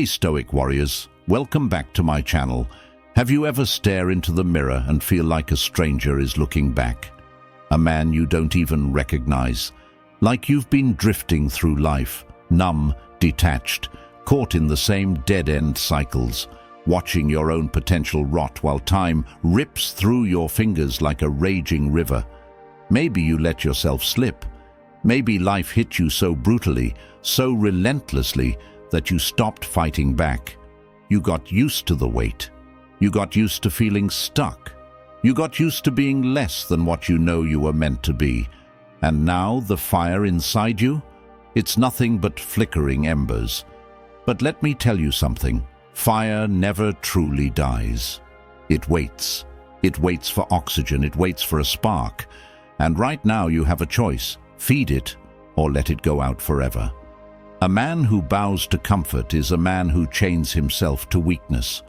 Hey Stoic warriors, welcome back to my channel. Have you ever stare into the mirror and feel like a stranger is looking back? A man you don't even recognize? Like you've been drifting through life, numb, detached, caught in the same dead-end cycles, watching your own potential rot while time rips through your fingers like a raging river. Maybe you let yourself slip. Maybe life hit you so brutally, so relentlessly, that you stopped fighting back. You got used to the weight. You got used to feeling stuck. You got used to being less than what you know you were meant to be. And now the fire inside you? It's nothing but flickering embers. But let me tell you something. Fire never truly dies. It waits. It waits for oxygen. It waits for a spark. And right now you have a choice. Feed it or let it go out forever. A man who bows to comfort is a man who chains himself to weakness.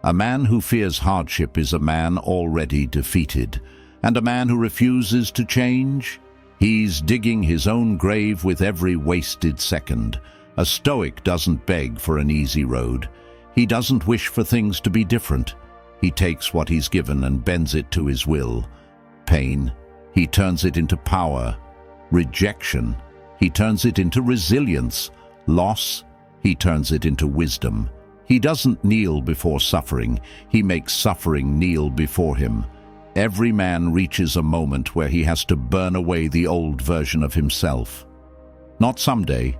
A man who fears hardship is a man already defeated. And a man who refuses to change? He's digging his own grave with every wasted second. A Stoic doesn't beg for an easy road. He doesn't wish for things to be different. He takes what he's given and bends it to his will. Pain, he turns it into power. Rejection, he turns it into resilience. Loss, he turns it into wisdom. He doesn't kneel before suffering. He makes suffering kneel before him. Every man reaches a moment where he has to burn away the old version of himself. Not someday,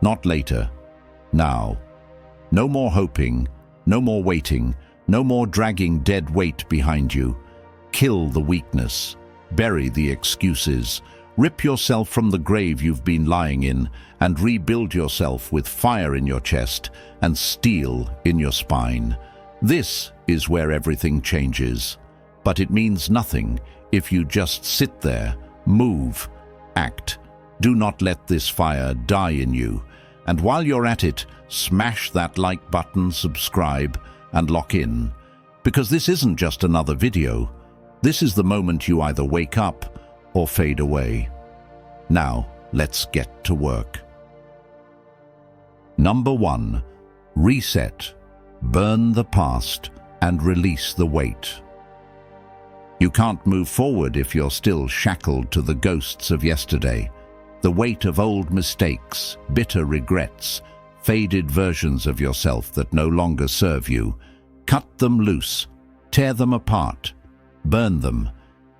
not later, now. No more hoping, no more waiting, no more dragging dead weight behind you. Kill the weakness, bury the excuses. Rip yourself from the grave you've been lying in and rebuild yourself with fire in your chest and steel in your spine. This is where everything changes. But it means nothing if you just sit there, move, act. Do not let this fire die in you. And while you're at it, smash that like button, subscribe, and lock in. Because this isn't just another video. This is the moment you either wake up or fade away. Now, let's get to work. Number 1. Reset. Burn the past and release the weight. You can't move forward if you're still shackled to the ghosts of yesterday. The weight of old mistakes, bitter regrets, faded versions of yourself that no longer serve you. Cut them loose. Tear them apart. Burn them.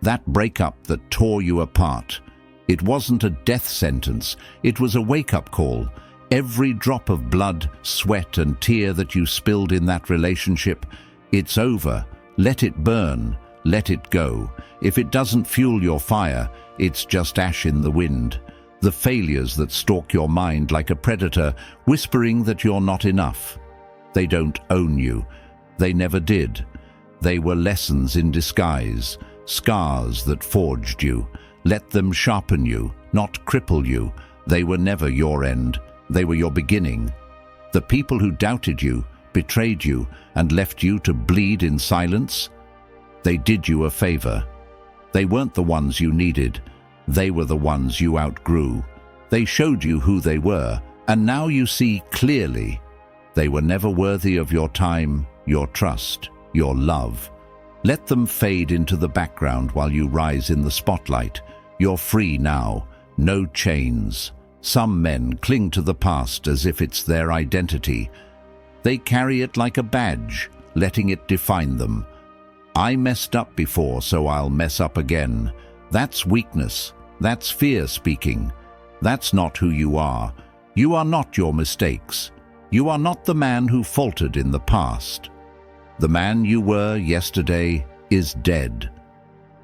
That breakup that tore you apart. It wasn't a death sentence. It was a wake-up call. Every drop of blood, sweat, and tear that you spilled in that relationship, it's over. Let it burn. Let it go. If it doesn't fuel your fire, it's just ash in the wind. The failures that stalk your mind like a predator, whispering that you're not enough. They don't own you. They never did. They were lessons in disguise. Scars that forged you. Let them sharpen you, not cripple you. They were never your end. They were your beginning. The people who doubted you, betrayed you, and left you to bleed in silence, they did you a favor. They weren't the ones you needed. They were the ones you outgrew. They showed you who they were, and now you see clearly. They were never worthy of your time, your trust, your love. Let them fade into the background while you rise in the spotlight. You're free now, no chains. Some men cling to the past as if it's their identity. They carry it like a badge, letting it define them. I messed up before, so I'll mess up again. That's weakness. That's fear speaking. That's not who you are. You are not your mistakes. You are not the man who faltered in the past. The man you were yesterday is dead.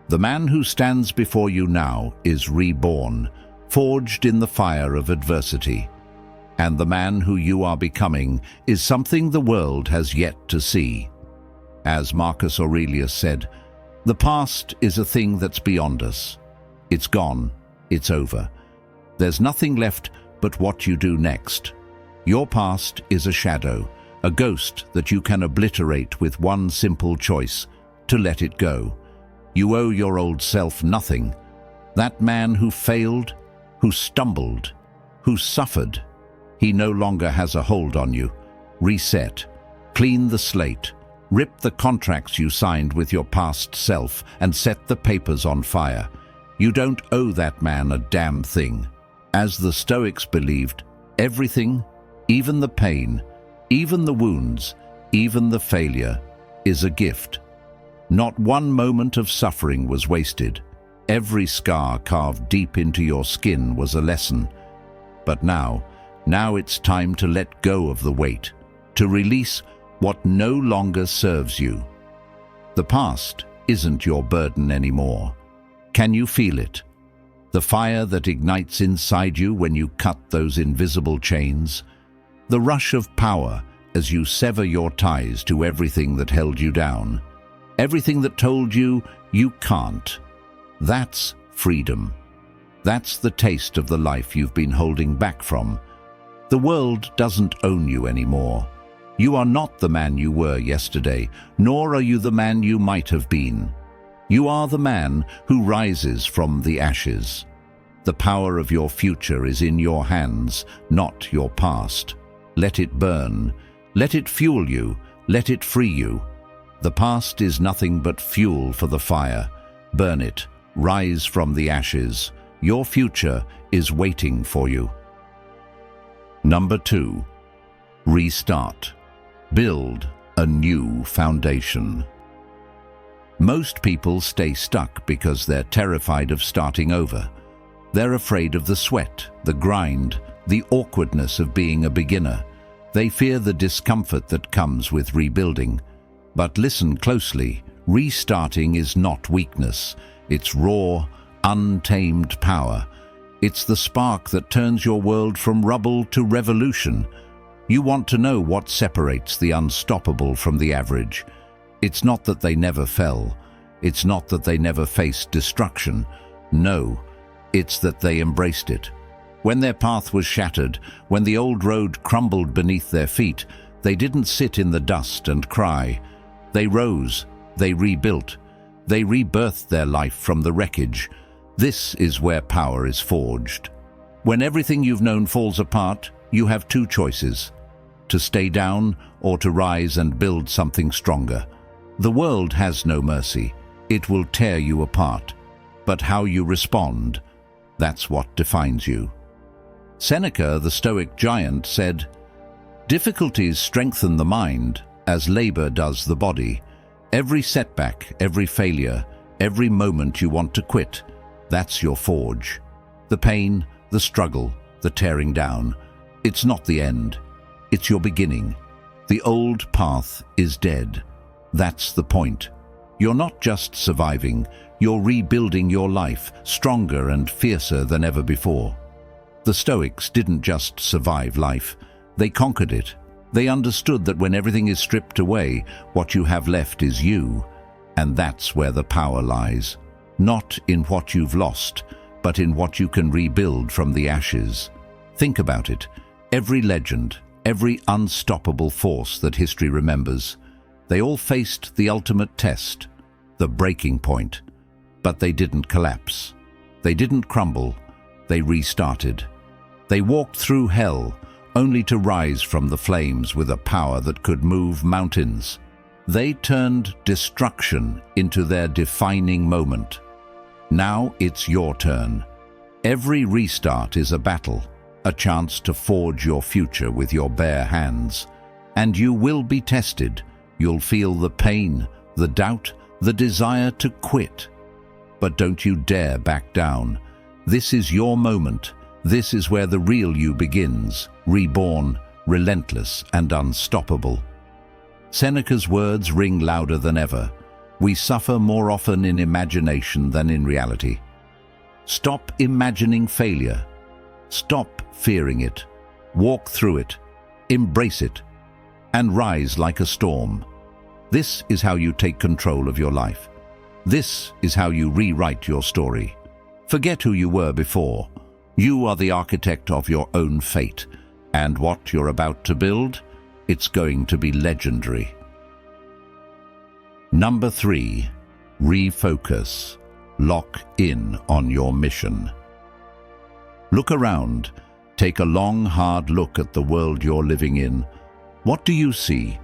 The man who stands before you now is reborn, forged in the fire of adversity. And the man who you are becoming is something the world has yet to see. As Marcus Aurelius said, the past is a thing that's beyond us. It's gone. It's over. There's nothing left but what you do next. Your past is a shadow, a ghost that you can obliterate with one simple choice, to let it go. You owe your old self nothing. That man who failed, who stumbled, who suffered, he no longer has a hold on you. reset, clean the slate, rip the contracts you signed with your past self and set the papers on fire. You don't owe that man a damn thing. As the Stoics believed, everything, even the pain, even the wounds, even the failure, is a gift. Not one moment of suffering was wasted. Every scar carved deep into your skin was a lesson. But now it's time to let go of the weight, to release what no longer serves you. The past isn't your burden anymore. Can you feel it? The fire that ignites inside you when you cut those invisible chains? The rush of power as you sever your ties to everything that held you down, everything that told you you can't. That's freedom. That's the taste of the life you've been holding back from. The world doesn't own you anymore. You are not the man you were yesterday, nor are you the man you might have been. You are the man who rises from the ashes. The power of your future is in your hands, not your past. Let it burn. Let it fuel you. Let it free you. The past is nothing but fuel for the fire. Burn it. Rise from the ashes. Your future is waiting for you. Number 2. Restart. Build a new foundation. Most people stay stuck because they're terrified of starting over. They're afraid of the sweat, the grind, the awkwardness of being a beginner. They fear the discomfort that comes with rebuilding. But listen closely, restarting is not weakness. It's raw, untamed power. It's the spark that turns your world from rubble to revolution. You want to know what separates the unstoppable from the average. It's not that they never fell. It's not that they never faced destruction. No, it's that they embraced it. When their path was shattered, when the old road crumbled beneath their feet, they didn't sit in the dust and cry. They rose, they rebuilt, they rebirthed their life from the wreckage. This is where power is forged. When everything you've known falls apart, you have two choices: to stay down or to rise and build something stronger. The world has no mercy. It will tear you apart. But how you respond, that's what defines you. Seneca, the Stoic giant, said, "Difficulties strengthen the mind as labor does the body. Every setback, every failure, every moment you want to quit, that's your forge. The pain, the struggle, the tearing down, it's not the end. It's your beginning. The old path is dead. That's the point. You're not just surviving, you're rebuilding your life, stronger and fiercer than ever before." The Stoics didn't just survive life, they conquered it. They understood that when everything is stripped away, what you have left is you. And that's where the power lies. Not in what you've lost, but in what you can rebuild from the ashes. Think about it. Every legend, every unstoppable force that history remembers, they all faced the ultimate test, the breaking point. But they didn't collapse. They didn't crumble. They restarted. They walked through hell, only to rise from the flames with a power that could move mountains. They turned destruction into their defining moment. Now it's your turn. Every restart is a battle, a chance to forge your future with your bare hands. And you will be tested. You'll feel the pain, the doubt, the desire to quit. But don't you dare back down. This is your moment. This is where the real you begins, reborn, relentless and unstoppable. Seneca's words ring louder than ever. We suffer more often in imagination than in reality. Stop imagining failure. Stop fearing it. Walk through it. Embrace it. And rise like a storm. This is how you take control of your life. This is how you rewrite your story. Forget who you were before. You are the architect of your own fate. And what you're about to build, it's going to be legendary. Number 3, refocus. Lock in on your mission. Look around. Take a long, hard look at the world you're living in. What do you see?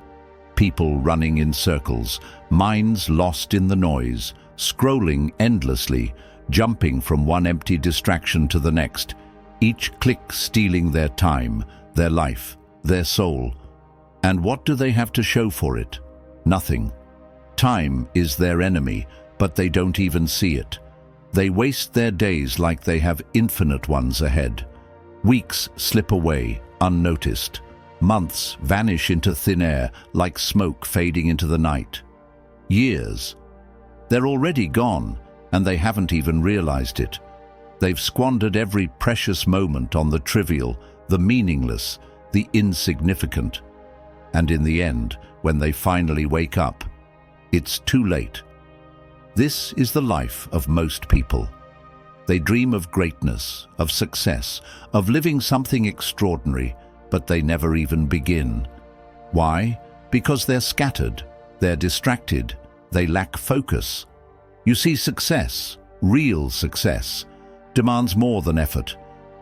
People running in circles, minds lost in the noise, scrolling endlessly, jumping from one empty distraction to the next, each click stealing their time, their life, their soul. And what do they have to show for it? Nothing. Time is their enemy, but they don't even see it. They waste their days like they have infinite ones ahead. Weeks slip away, unnoticed. Months vanish into thin air like smoke fading into the night. Years. They're already gone, and they haven't even realized it. They've squandered every precious moment on the trivial, the meaningless, the insignificant. And in the end, when they finally wake up, it's too late. This is the life of most people. They dream of greatness, of success, of living something extraordinary, but they never even begin. Why? Because they're scattered, they're distracted, they lack focus. You see, success, real success, demands more than effort.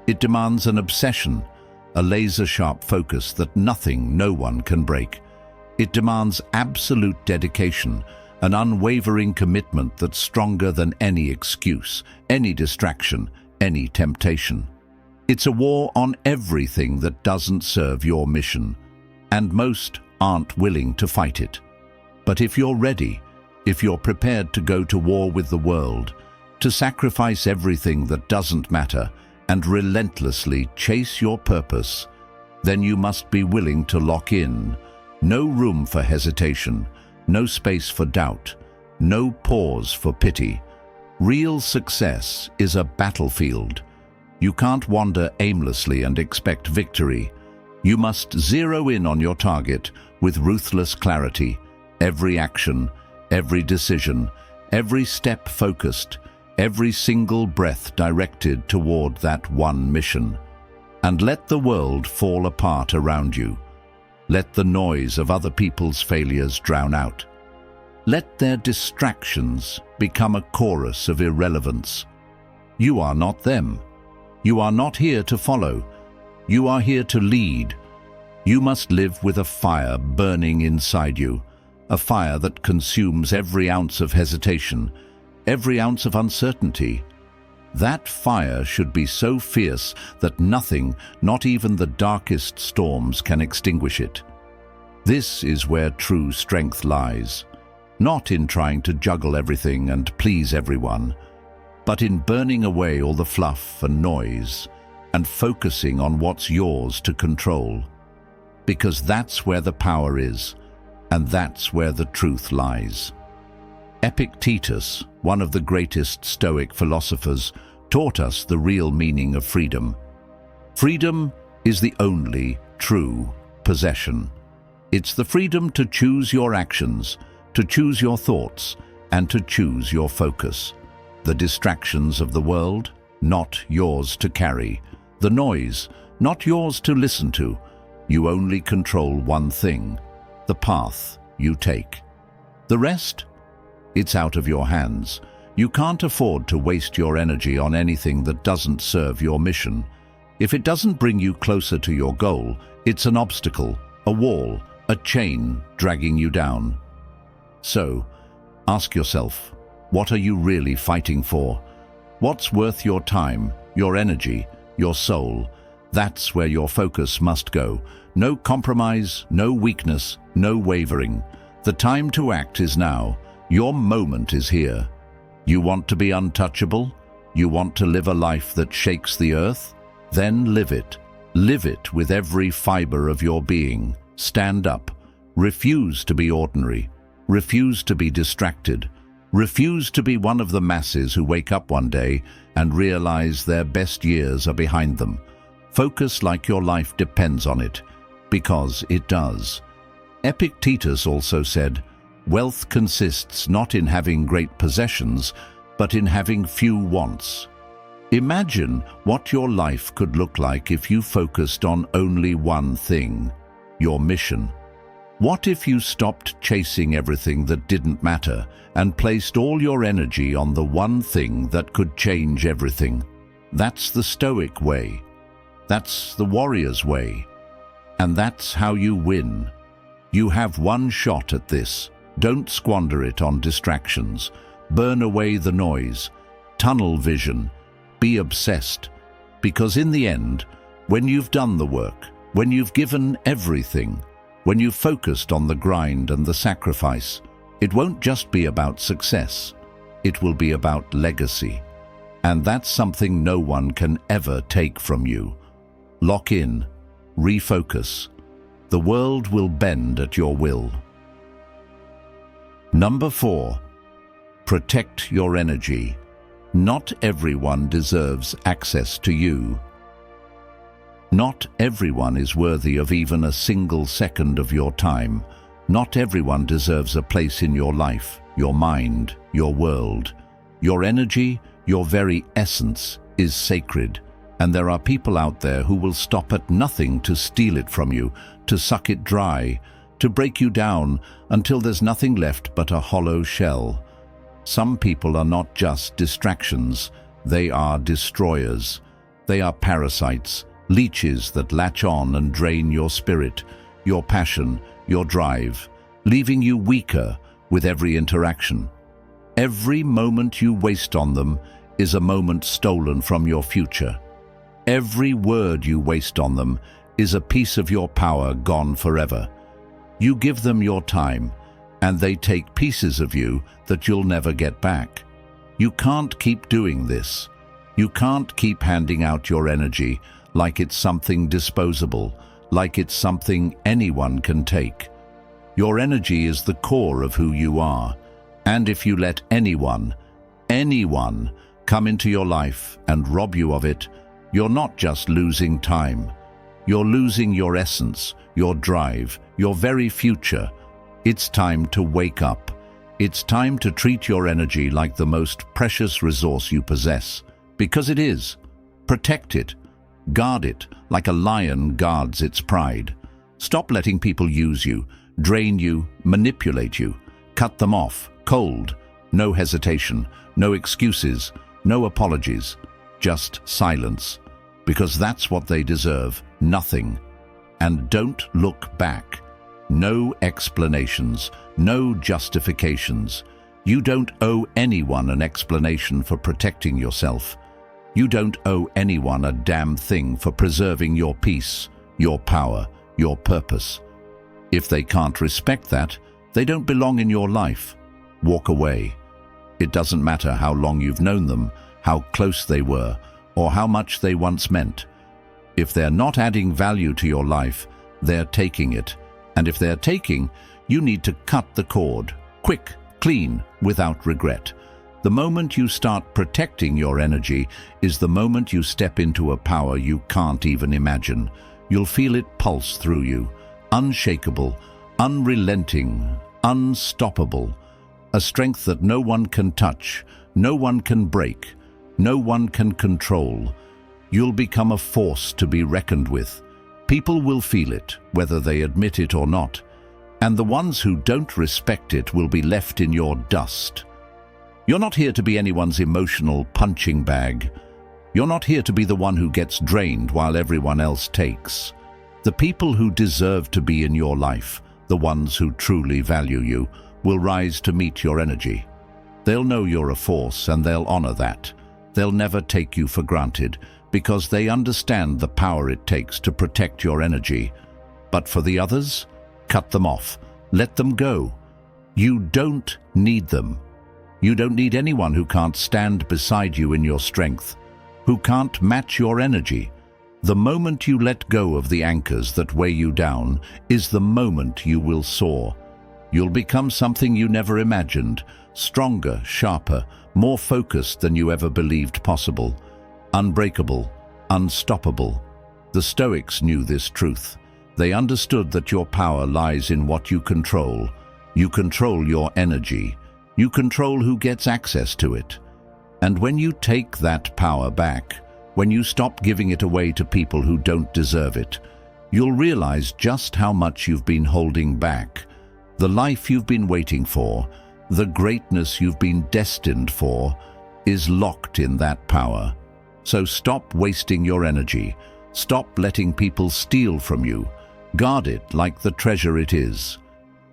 It demands an obsession, a laser-sharp focus that nothing, no one can break. It demands absolute dedication, an unwavering commitment that's stronger than any excuse, any distraction, any temptation. It's a war on everything that doesn't serve your mission, and most aren't willing to fight it. But if you're ready, if you're prepared to go to war with the world, to sacrifice everything that doesn't matter and relentlessly chase your purpose, then you must be willing to lock in. No room for hesitation, no space for doubt, no pause for pity. Real success is a battlefield. You can't wander aimlessly and expect victory. You must zero in on your target with ruthless clarity. Every action, every decision, every step focused, every single breath directed toward that one mission. And let the world fall apart around you. Let the noise of other people's failures drown out. Let their distractions become a chorus of irrelevance. You are not them. You are not here to follow. You are here to lead. You must live with a fire burning inside you, a fire that consumes every ounce of hesitation, every ounce of uncertainty. That fire should be so fierce that nothing, not even the darkest storms, can extinguish it. This is where true strength lies, not in trying to juggle everything and please everyone, but in burning away all the fluff and noise and focusing on what's yours to control. Because that's where the power is, and that's where the truth lies. Epictetus, one of the greatest Stoic philosophers, taught us the real meaning of freedom. Freedom is the only true possession. It's the freedom to choose your actions, to choose your thoughts, and to choose your focus. The distractions of the world, not yours to carry. The noise, not yours to listen to. You only control one thing, the path you take. The rest? It's out of your hands. You can't afford to waste your energy on anything that doesn't serve your mission. If it doesn't bring you closer to your goal, it's an obstacle, a wall, a chain dragging you down. So, ask yourself, what are you really fighting for? What's worth your time, your energy, your soul? That's where your focus must go. No compromise, no weakness, no wavering. The time to act is now. Your moment is here. You want to be untouchable? You want to live a life that shakes the earth? Then live it. Live it with every fiber of your being. Stand up. Refuse to be ordinary. Refuse to be distracted. Refuse to be one of the masses who wake up one day and realize their best years are behind them. Focus like your life depends on it, because it does. Epictetus also said, "Wealth consists not in having great possessions, but in having few wants." Imagine what your life could look like if you focused on only one thing, your mission. What if you stopped chasing everything that didn't matter and placed all your energy on the one thing that could change everything? That's the Stoic way. That's the warrior's way. And that's how you win. You have one shot at this. Don't squander it on distractions. Burn away the noise. Tunnel vision. Be obsessed. Because in the end, when you've done the work, when you've given everything, when you've focused on the grind and the sacrifice, it won't just be about success. It will be about legacy. And that's something no one can ever take from you. Lock in. Refocus. The world will bend at your will. Number 4. Protect your energy. Not everyone deserves access to you. Not everyone is worthy of even a single second of your time. Not everyone deserves a place in your life, your mind, your world. Your energy, your very essence, is sacred. And there are people out there who will stop at nothing to steal it from you, to suck it dry, to break you down until there's nothing left but a hollow shell. Some people are not just distractions, they are destroyers. They are parasites, leeches that latch on and drain your spirit, your passion, your drive, leaving you weaker with every interaction. Every moment you waste on them is a moment stolen from your future. Every word you waste on them is a piece of your power gone forever. You give them your time, and they take pieces of you that you'll never get back. You can't keep doing this. You can't keep handing out your energy like it's something disposable, like it's something anyone can take. Your energy is the core of who you are, and if you let anyone come into your life and rob you of it, you're not just losing time. You're losing your essence, your drive, your very future. It's time to wake up. It's time to treat your energy like the most precious resource you possess, because it is. Protect it. Guard it like a lion guards its pride. Stop letting people use you, drain you, manipulate you. Cut them off, cold. No hesitation, no excuses, no apologies. Just silence. Because that's what they deserve, nothing. And don't look back. No explanations, no justifications. You don't owe anyone an explanation for protecting yourself. You don't owe anyone a damn thing for preserving your peace, your power, your purpose. If they can't respect that, they don't belong in your life. Walk away. It doesn't matter how long you've known them, how close they were, or how much they once meant. If they're not adding value to your life, they're taking it. And if they're taking, you need to cut the cord. Quick, clean, without regret. The moment you start protecting your energy is the moment you step into a power you can't even imagine. You'll feel it pulse through you. Unshakable, unrelenting, unstoppable. A strength that no one can touch, no one can break, no one can control. You'll become a force to be reckoned with. People will feel it, whether they admit it or not. And the ones who don't respect it will be left in your dust. You're not here to be anyone's emotional punching bag. You're not here to be the one who gets drained while everyone else takes. The people who deserve to be in your life, the ones who truly value you, will rise to meet your energy. They'll know you're a force and they'll honor that. They'll never take you for granted because they understand the power it takes to protect your energy. But for the others, cut them off. Let them go. You don't need them. You don't need anyone who can't stand beside you in your strength, who can't match your energy. The moment you let go of the anchors that weigh you down is the moment you will soar. You'll become something you never imagined, stronger, sharper, more focused than you ever believed possible. Unbreakable, unstoppable. The Stoics knew this truth. They understood that your power lies in what you control. You control your energy. You control who gets access to it. And when you take that power back, when you stop giving it away to people who don't deserve it, you'll realize just how much you've been holding back. The life you've been waiting for, the greatness you've been destined for, is locked in that power. So stop wasting your energy. Stop letting people steal from you. Guard it like the treasure it is.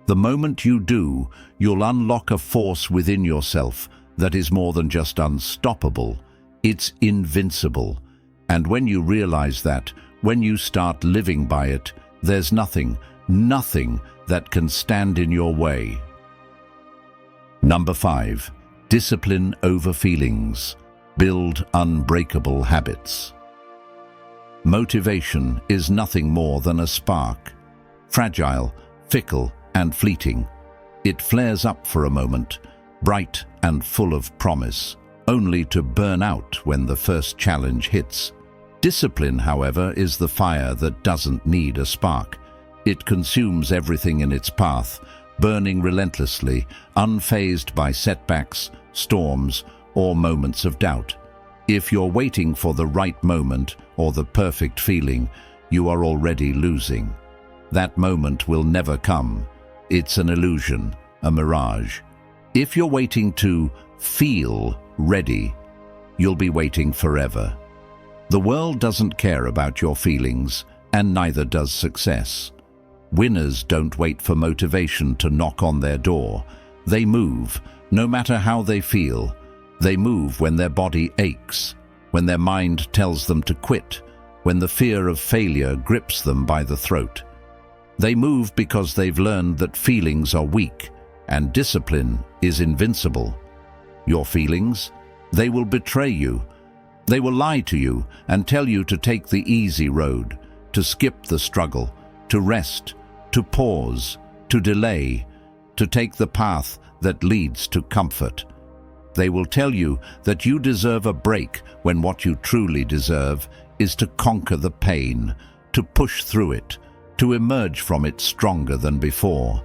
The moment you do, you'll unlock a force within yourself that is more than just unstoppable. It's invincible. And when you realize that, when you start living by it, there's nothing that can stand in your way. Number 5. Discipline over feelings. Build unbreakable habits. Motivation is nothing more than a spark. Fragile, fickle, and fleeting. It flares up for a moment, bright and full of promise, only to burn out when the first challenge hits. Discipline, however, is the fire that doesn't need a spark. It consumes everything in its path, burning relentlessly, unfazed by setbacks, storms, or moments of doubt. If you're waiting for the right moment or the perfect feeling, you are already losing. That moment will never come. It's an illusion, a mirage. If you're waiting to feel ready, you'll be waiting forever. The world doesn't care about your feelings, and neither does success. Winners don't wait for motivation to knock on their door. They move, no matter how they feel. They move when their body aches, when their mind tells them to quit, when the fear of failure grips them by the throat. They move because they've learned that feelings are weak, and discipline is invincible. Your feelings? They will betray you. They will lie to you and tell you to take the easy road, to skip the struggle, to rest, to pause, to delay, to take the path that leads to comfort. They will tell you that you deserve a break when what you truly deserve is to conquer the pain, to push through it, to emerge from it stronger than before.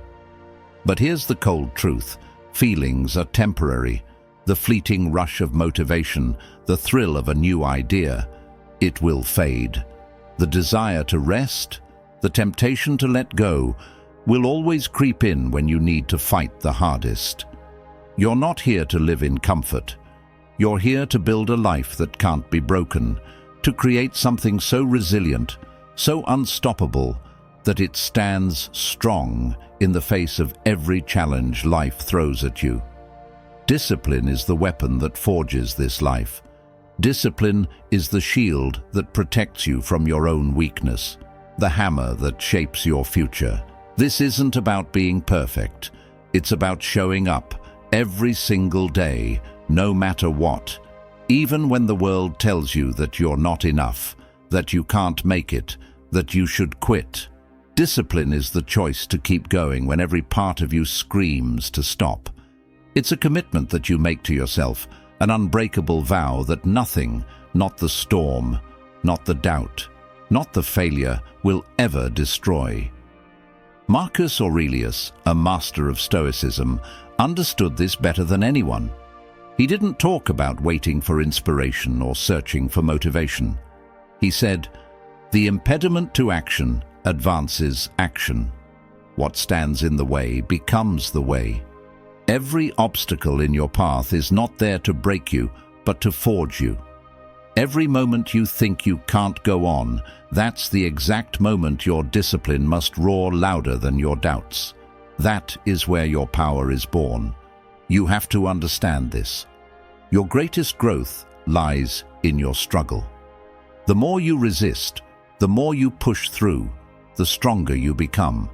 But here's the cold truth. Feelings are temporary. The fleeting rush of motivation, the thrill of a new idea, it will fade. The desire to rest, the temptation to let go, will always creep in when you need to fight the hardest. You're not here to live in comfort. You're here to build a life that can't be broken, to create something so resilient, so unstoppable, that it stands strong in the face of every challenge life throws at you. Discipline is the weapon that forges this life. Discipline is the shield that protects you from your own weakness, the hammer that shapes your future. This isn't about being perfect. It's about showing up every single day, no matter what. Even when the world tells you that you're not enough, that you can't make it, that you should quit. Discipline is the choice to keep going when every part of you screams to stop. It's a commitment that you make to yourself, an unbreakable vow that nothing, not the storm, not the doubt, not the failure, will ever destroy. Marcus Aurelius, a master of Stoicism, understood this better than anyone. He didn't talk about waiting for inspiration or searching for motivation. He said, "The impediment to action advances action. What stands in the way becomes the way." Every obstacle in your path is not there to break you, but to forge you. Every moment you think you can't go on, that's the exact moment your discipline must roar louder than your doubts. That is where your power is born. You have to understand this. Your greatest growth lies in your struggle. The more you resist, the more you push through, the stronger you become.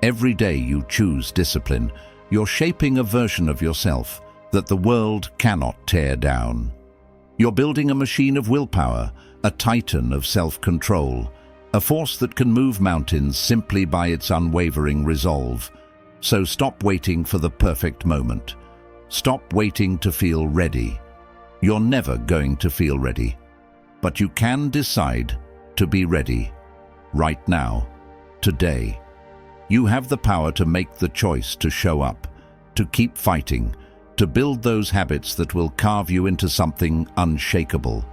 Every day you choose discipline, you're shaping a version of yourself that the world cannot tear down. You're building a machine of willpower, a titan of self-control, a force that can move mountains simply by its unwavering resolve. So stop waiting for the perfect moment. Stop waiting to feel ready. You're never going to feel ready, but you can decide to be ready right now, today. You have the power to make the choice to show up, to keep fighting, to build those habits that will carve you into something unshakable.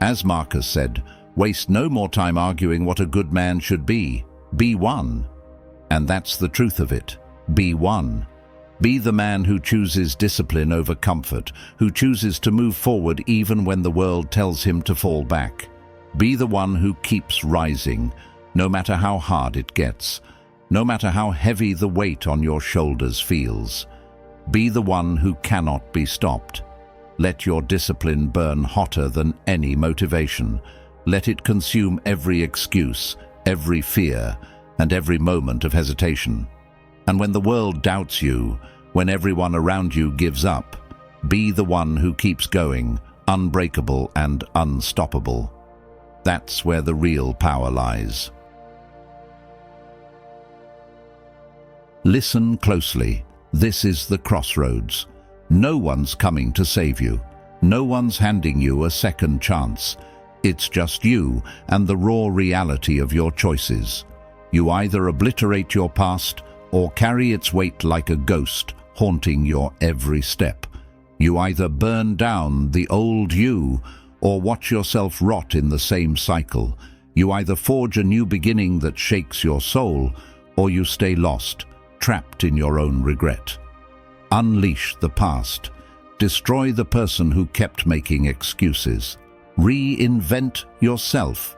As Marcus said, waste no more time arguing what a good man should be. Be one. And that's the truth of it. Be one. Be the man who chooses discipline over comfort, who chooses to move forward even when the world tells him to fall back. Be the one who keeps rising, no matter how hard it gets, no matter how heavy the weight on your shoulders feels. Be the one who cannot be stopped. Let your discipline burn hotter than any motivation. Let it consume every excuse, every fear, and every moment of hesitation. And when the world doubts you, when everyone around you gives up, be the one who keeps going, unbreakable and unstoppable. That's where the real power lies. Listen closely. This is the crossroads. No one's coming to save you. No one's handing you a second chance. It's just you and the raw reality of your choices. You either obliterate your past or carry its weight like a ghost, haunting your every step. You either burn down the old you or watch yourself rot in the same cycle. You either forge a new beginning that shakes your soul, or you stay lost, trapped in your own regret. Unleash the past. Destroy the person who kept making excuses. Reinvent yourself.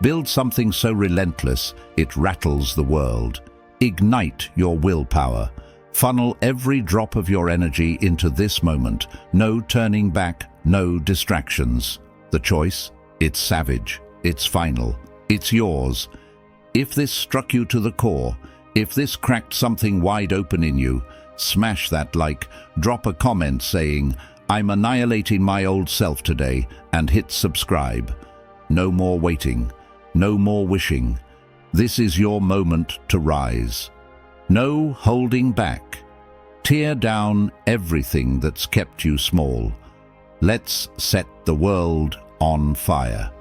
Build something so relentless it rattles the world. Ignite your willpower. Funnel every drop of your energy into this moment. No turning back, no distractions. The choice? It's savage. It's final. It's yours. If this struck you to the core, if this cracked something wide open in you, smash that like, drop a comment saying, "I'm annihilating my old self today," and hit subscribe. No more waiting. No more wishing. This is your moment to rise. No holding back. Tear down everything that's kept you small. Let's set the world on fire.